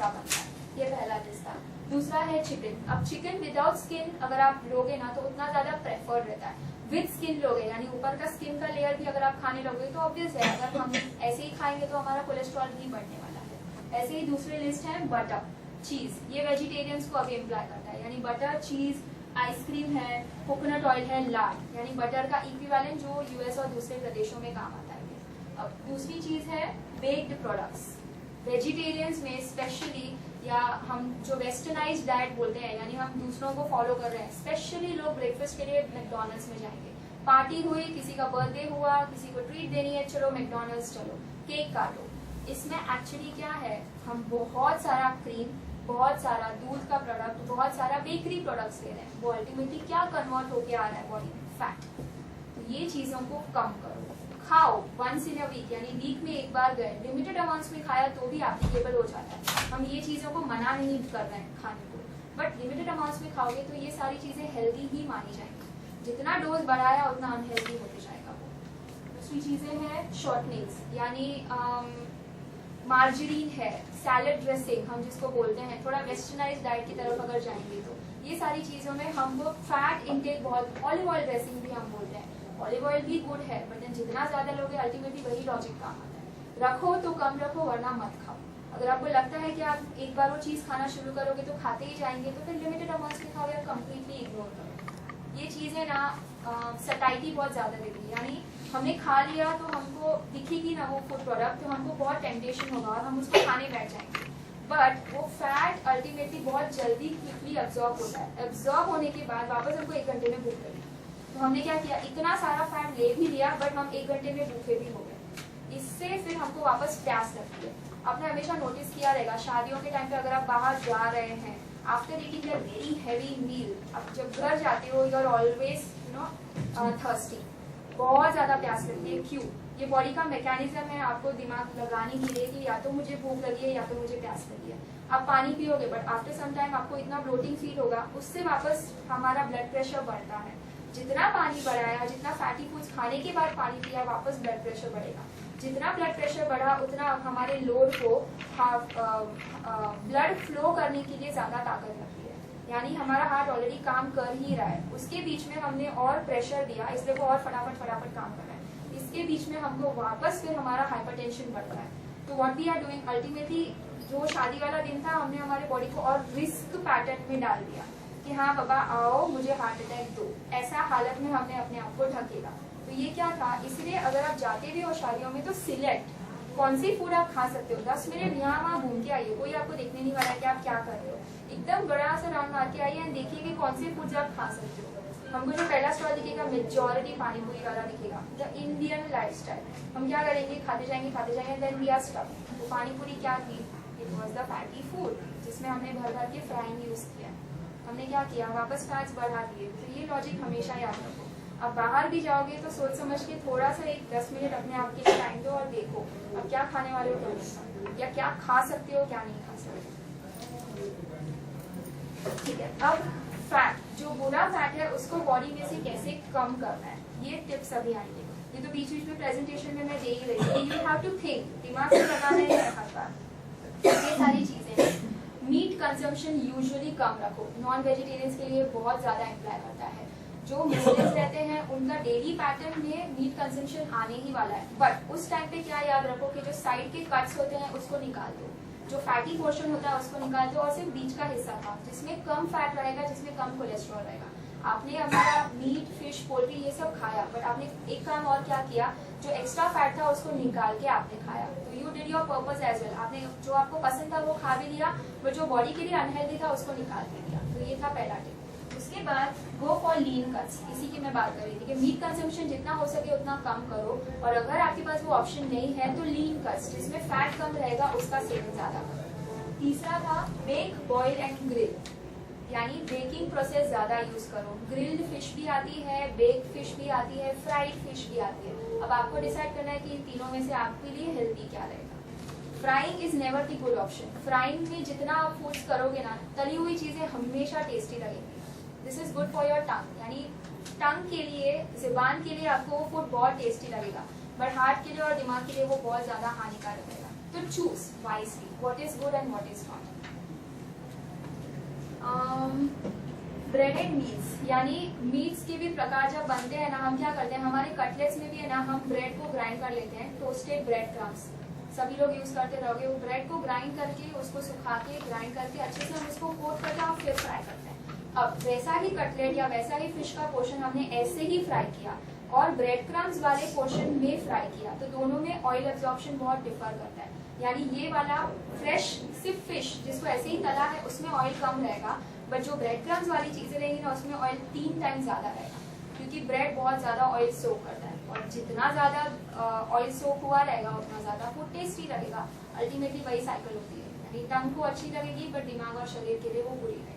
हिस्सा बनता है। ये पहला डिश था। दूसरा है चिकन। अब चिकन विदाउट स्किन अगर आप लोगे ना तो उतना ज्यादा प्रेफर्ड रहता है। विद स्किन लोगे यानी ऊपर का स्किन का लेयर भी अगर आप खाने लोगे तो ऑब्वियस है अगर हम ऐसे ही खाएंगे तो हमारा कोलेस्ट्रॉल भी बढ़ने वाला है। ऐसे ही दूसरी लिस्ट है बटर, चीज। ये वेजिटेरियंस को अभी इम्प्लाई करता है, यानी बटर, चीज, आइसक्रीम है, कोकोनट ऑयल है, लाड यानी बटर का इक्विवेलेंट जो यूएस और दूसरे प्रदेशों में काम आता है। अब दूसरी चीज है बेक्ड प्रोडक्ट्स। वेजिटेरियंस में स्पेशली, या हम जो वेस्टर्नाइज डाइट बोलते हैं यानी हम दूसरों को फॉलो कर रहे हैं, स्पेशली लोग ब्रेकफास्ट के लिए मैकडॉनल्ड्स में जाएंगे। पार्टी हुई, किसी का बर्थडे हुआ, किसी को ट्रीट देनी है, चलो मैकडॉनल्ड्स चलो, केक काटो। इसमें एक्चुअली क्या है, हम बहुत सारा क्रीम, बहुत सारा दूध का प्रोडक्ट, बहुत सारा बेकरी प्रोडक्ट्स ले रहे हैं। वो अल्टीमेटली क्या कन्वर्ट होके आ रहा है बॉडी में, फैट। तो ये चीजों को कम करो। खाओ वंस इन अ वीक, यानी वीक में एक बार गए, लिमिटेड अमाउंट्स में खाया तो भी एप्लीकेबल हो जाता है। हम ये चीजों को मना नहीं कर रहे हैं खाने को, बट लिमिटेड अमाउंट्स में खाओगे तो ये सारी चीजें हेल्दी ही मानी जाएंगी। जितना डोज बढ़ाया उतना अनहेल्दी होते जाएगा वो। दूसरी चीजें हैं शॉर्टनिंग्स, यानी मार्जरीन है, सैलड ड्रेसिंग हम जिसको बोलते हैं, थोड़ा वेस्टर्नाइज डाइट की तरफ अगर जाएंगे तो ये सारी चीजों में हम वो फैट इनटेक बहुत, ऑलिव ऑयल ड्रेसिंग भी हम बोलते हैं। ऑलिव ऑयल भी गुड है, बट जितना ज्यादा लोगे अल्टीमेटली वही लॉजिक काम आता है। रखो तो कम रखो वरना मत खाओ। अगर आपको लगता है कि आप एक बार वो चीज खाना शुरू करोगे तो खाते ही जाएंगे तो फिर लिमिटेड अमाउंट्स में खाओ या कम्प्लीटली इग्नोर करो। ये चीजें ना सटाइटी बहुत ज्यादा देती है, यानी हमने खा लिया तो हमको दिखेगी ना वो फूड प्रोडक्ट, तो हमको बहुत टेम्पटेशन होगा और हम उसको खाने बैठ जाएंगे। बट वो फैट अल्टीमेटली बहुत जल्दी क्विकली एब्जॉर्ब होता है। एब्जॉर्ब होने के बाद वापस हमको 1 घंटे में भूख लगी। तो हमने क्या किया, इतना सारा फैट ले भी लिया बट हम 1 घंटे में भूखे भी हो गए। इससे फिर हमको वापस प्यास लगती है। आपने हमेशा नोटिस किया रहेगा शादियों के टाइम पे अगर आप बाहर जा रहे हैं, after eating a very heavy meal, आप जब घर जाते हो यू आर ऑलवेज थर्स्टी, बहुत ज्यादा प्यास लगती है। क्यों? ये बॉडी का मैकेनिज्म है आपको दिमाग लगाने के लिए कि या तो मुझे भूख लगी है या तो मुझे प्यास लगी है। आप पानी पियोगे बट आफ्टर सम टाइम आपको इतना ब्लोटिंग फील होगा, उससे वापस हमारा ब्लड प्रेशर बढ़ता है। जितना पानी बढ़ाया, जितना फैटी फूड्स खाने के बाद पानी पिया, वापस ब्लड प्रेशर बढ़ेगा। जितना ब्लड प्रेशर बढ़ा उतना हमारे लोड को ब्लड फ्लो करने के लिए ज्यादा ताकत लगती है, यानी हमारा हार्ट ऑलरेडी काम कर ही रहा है, उसके बीच में हमने और प्रेशर दिया इसलिए वो और फटाफट काम कर रहा है। इसके बीच में हमको वापस फिर हमारा हाइपरटेंशन बढ़ता है। तो what we are doing ultimately, जो शादी वाला दिन था हमने हमारे बॉडी को और रिस्क पैटर्न में डाल दिया कि हाँ बाबा आओ मुझे हार्ट अटैक दो, ऐसा हालत में हमने अपने आप को ढकेला। तो ये क्या था, इसलिए अगर आप जाते भी हो शादियों में तो सिलेक्ट कौन सी फूड आप खा सकते हो। 10 मिनट यहाँ वहाँ घूम के आइए, कोई आपको देखने नहीं वाला कि आप क्या कर रहे हो। एकदम बड़ा सा राउंड मार के आइए एंड देखिए कि कौन सी फूड्स आप खा सकते हो। हमको जो पहला स्टॉल दिखेगा मेजॉरिटी पानी पूरी वाला दिखेगा, द इंडियन लाइफस्टाइल। हम क्या करेंगे, खाते जाएंगे देन वी आर स्टफ। तो पानी पूरी क्या थी, it was the fatty food जिसमें हमने भर के फ्राइंग यूज किया। हमने क्या किया, वापस फैट्स बढ़ा दिए। तो ये लॉजिक हमेशा याद रखो। अब बाहर भी जाओगे तो सोच समझ के थोड़ा सा 10 मिनट अपने आप के लिए टाइम दो और देखो अब क्या खाने वाले हो या क्या खा सकते हो क्या नहीं खा सकते। ठीक है, अब फैट, जो बुरा फैट है उसको बॉडी में से कैसे कम करना है, ये टिप्स अभी आएंगे। ये तो बीच में प्रेजेंटेशन में मैं दे ही रही थी। यू हैव टू थिंक, दिमाग से लगाना है हर बार। ये सारी चीजें, मीट कंजम्पशन यूजुअली कम रखो। नॉन वेजिटेरियंस के लिए बहुत ज्यादा इम्प्लाई करता है। जो मुस्लिम्स रहते हैं उनका डेली पैटर्न में मीट कंजम्पशन आने ही वाला है, बट उस टाइम पे क्या याद रखो कि जो साइड के कट्स होते हैं उसको निकाल दो, जो फैटी पोर्शन होता है उसको निकाल दो और सिर्फ बीच का हिस्सा था जिसमें कम फैट रहेगा, जिसमें कम कोलेस्ट्रॉल रहेगा। आपने हमारा मीट, फिश, पोल्ट्री ये सब खाया, बट आपने एक काम और क्या किया, जो एक्स्ट्रा फैट था उसको निकाल के आपने खाया। तो you did your purpose as well. आपने जो आपको पसंद था वो खा भी लिया, बट जो बॉडी के लिए अनहेल्दी था उसको निकाल के दिया। तो ये था पहला टिप। उसके बाद गो फॉर लीन कट्स, इसी की मैं बात कर रही थी कि मीट कंजम्पशन जितना हो सके उतना कम करो, और अगर आपके पास वो ऑप्शन नहीं है तो लीन कट्स जिसमें फैट कम रहेगा उसका सेवन ज्यादा करो। तीसरा था बेक, बॉयल एंड ग्रिल, यानी बेकिंग प्रोसेस ज्यादा यूज करो। ग्रिल्ड फिश भी आती है, बेक्ड फिश भी आती है, फ्राइड फिश भी आती है। अब आपको डिसाइड करना है कि इन तीनों में से आपके लिए हेल्दी क्या रहेगा। Frying is never the good option. Frying में जितना आप फूड्स करोगे ना, तली हुई चीजें हमेशा टेस्टी लगेंगी। This is good for your tongue, यानी टंग के लिए, जुबान के लिए आपको वो फूड बहुत टेस्टी लगेगा, बट हार्ट के लिए और दिमाग के लिए वो बहुत ज्यादा हानिकारक रहेगा। तो choose wisely what is good and what is not. Breaded meats, यानी मीट्स के भी प्रकार जब बनते हैं ना, हम क्या करते हैं, हमारे कटलेट्स में भी है ना, हम ब्रेड को ग्राइंड कर लेते हैं, टोस्टेड ब्रेड क्रम्स सभी लोग यूज करते रहोगे. वो ब्रेड को ग्राइंड करके, उसको सुखा के, ग्राइंड करके अच्छे से हम उसको कोट करके और फिर फ्राई करते हैं. अब वैसा ही कटलेट या वैसा ही फिश का पोर्शन हमने ऐसे ही फ्राई किया और ब्रेड क्रम्स वाले पोर्शन में फ्राई किया, तो दोनों में ऑयल एब्जॉर्प्शन बहुत डिफर करता है. यानी ये वाला फ्रेश सिर्फ फिश जिसको ऐसे ही तला है उसमें ऑयल कम रहेगा, बट जो ब्रेड क्रम्स वाली चीजें रहेंगी ना उसमें ऑयल 3 टाइम ज्यादा रहेगा, क्योंकि ब्रेड बहुत ज्यादा ऑयल सोक करता है और जितना ज्यादा ऑयल सोक हुआ रहेगा उतना ज्यादा वो टेस्टी रहेगा. अल्टीमेटली वही साइकिल होती है, यानी टंग को अच्छी लगेगी बट दिमाग और शरीर के लिए वो बुरी रहेगी.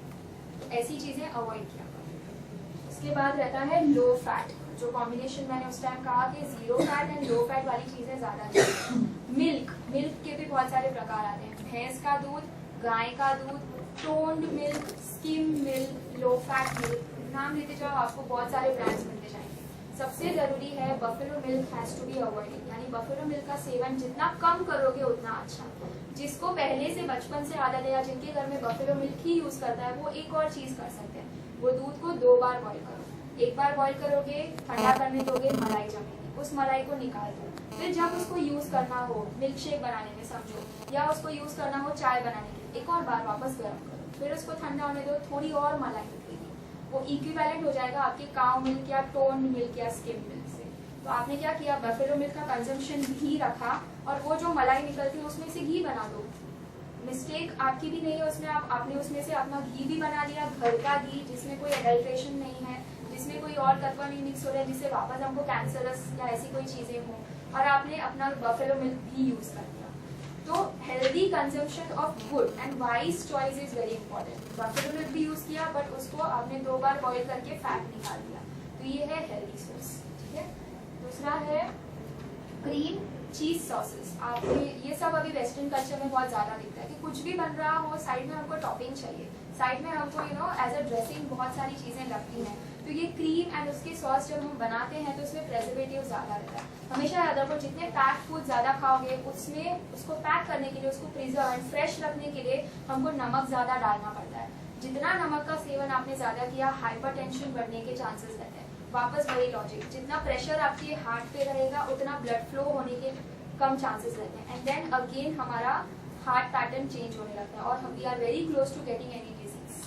तो ऐसी चीजें अवॉइड किया करो. उसके बाद रहता है लो फैट, जो कॉम्बिनेशन मैंने उस टाइम कहा कि 0 फैट एंड लो फैट वाली चीजें ज्यादा नहीं. मिल्क के भी बहुत सारे प्रकार आते हैं. भैंस का दूध, गाय का दूध, toned milk, skim milk, low fat milk, नाम लेते जाओ आपको बहुत सारे ब्रांड्स मिलते जाएंगे. सबसे जरूरी है buffalo milk has to be avoided, यानी बफेलो मिल्क का सेवन जितना कम करोगे उतना अच्छा. जिसको पहले से बचपन से आदत है या जिनके घर में बफेलो मिल्क ही यूज करता है वो एक और चीज कर सकते हैं, वो दूध को 2 बार बॉईल करो. एक बार बॉईल करोगे, ठंडा करने दोगे, मलाई जमेगी, उस मलाई को निकाल दो. फिर जब उसको यूज करना हो मिल्क शेक बनाने में समझो, या उसको यूज करना हो चाय बनाने के लिए, एक और बार वापस गर्म करो, फिर उसको ठंडा होने दो, थोड़ी और मलाई निकलेगी. वो इक्विवेलेंट हो जाएगा आपके काउ मिल्क या टोन मिल्क या स्किम मिल्क से. तो आपने क्या किया, बफेलो मिल्क का कंजम्पशन घी रखा और वो जो मलाई निकलती है उसमें से घी बना दो. मिस्टेक आपकी भी नहीं है उसमें, आपने उसमें से अपना घी भी बना लिया, घर का घी जिसमें कोई एडल्ट्रेशन नहीं है, जिसमें कोई और तत्व नहीं मिक्स हो रहा है जिससे वापस हमको कैंसरस या ऐसी कोई चीजें हों, और आपने अपना बफेलो मिल्क भी यूज कर लिया. तो healthy consumption of good and wise choice is very important. Buffalo milk भी यूज किया बट उसको आपने 2 बार बॉईल करके फैट निकाल दिया, तो ये है हेल्दी सोर्स. ठीक है. दूसरा है क्रीम चीज सॉसेस. आपने ये सब अभी वेस्टर्न कल्चर में बहुत ज्यादा दिखता है कि कुछ भी बन रहा हो साइड में हमको टॉपिंग चाहिए, साइड में हमको एज अ ड्रेसिंग बहुत सारी चीजें लगती हैं. तो ये क्रीम एंड उसके सॉस जब हम बनाते हैं तो उसमें प्रेजर्वेटिव ज्यादा रहता है. हमेशा याद रखो जितने पैक फूड ज्यादा खाओगे उसमें उसको पैक करने के लिए, उसको प्रिजर्व एंड फ्रेश रखने के लिए हमको नमक ज्यादा डालना पड़ता है. जितना नमक का सेवन आपने ज्यादा किया हाइपरटेंशन बढ़ने के चांसेस रहते हैं. वापस वही लॉजिक, जितना प्रेशर आपके हार्ट पे रहेगा उतना ब्लड फ्लो होने के कम चांसेस रहते हैं. एंड देन अगेन हमारा हार्ट पैटर्न चेंज होने लगता है और we are very close to getting any disease.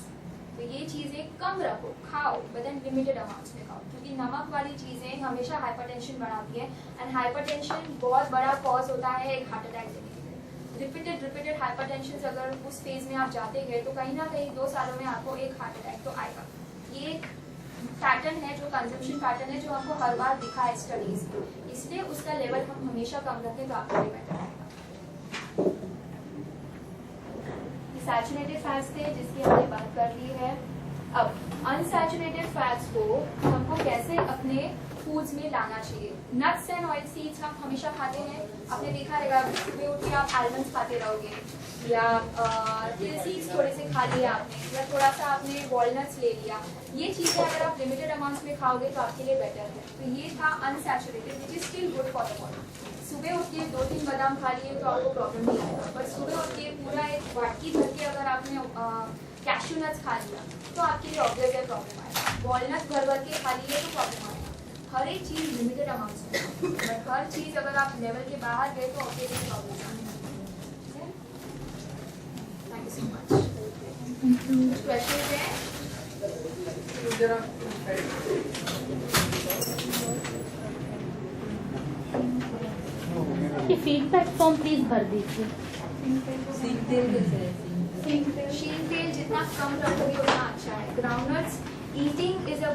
तो ये चीजें कम रखो, खाओ बट देन लिमिटेड अमाउंट्स में खाओ, क्योंकि नमक वाली चीजें हमेशा हाइपरटेंशन बढ़ाती है एंड हाइपरटेंशन बहुत बड़ा कॉज होता है एक हार्ट अटैक देने के लिए. रिपीटेड हाइपरटेंशन अगर उस फेज में आप जाते गए तो कहीं ना कहीं 2 सालों में आपको एक हार्ट अटैक तो आएगा. ये पैटर्न है जो कंजम्पशन पैटर्न है जो हमको हर बार दिखा है स्टडीज में, इसलिए उसका लेवल हम हमेशा कम रखें तो आपके लिए बेटर आएगा. सैचुरेटेड फैट्स थे जिसकी हमने बात कर ली है. अब अनसैचुरेटेड फैट्स को हमको कैसे अपने फूड्स में लाना चाहिए. नट्स एंड ऑयल सीड्स हम हमेशा खाते हैं, आपने देखा रहेगा सुबह उठ के आप आलमंड्स खाते रहोगे या तिल सीड्स थोड़े से खा लिए आपने, या थोड़ा सा आपने वॉलनट्स ले लिया. ये चीजें अगर आप लिमिटेड अमाउंट्स में खाओगे तो आपके लिए बेटर है. तो ये था unsaturated which is still good for the body. सुबह उठ के 2-3 बादाम खा लिए तो आपको प्रॉब्लम नहीं आएगा, पर सुबह उठ के पूरा एक वाटकी भर के अगर आपने कैश्यू नट्स खा लिया तो आपके लिए ऑब्वियस है प्रॉब्लम आएगा. वॉलनट्स भर के खा लिए तो प्रॉब्लम आएगा. हर एक चीज लिमिटेड अमाउंट्स में, बट हर चीज अगर आप लेवल के बाहर गए तो ऑब्वियसली प्रॉब्लम आएगा. Thank you so much. Question है फीडबैक फॉर्म प्लीज भर दीजिए. शील तेल जितना कम रखोगे उतना अच्छा है. Groundnuts eating is a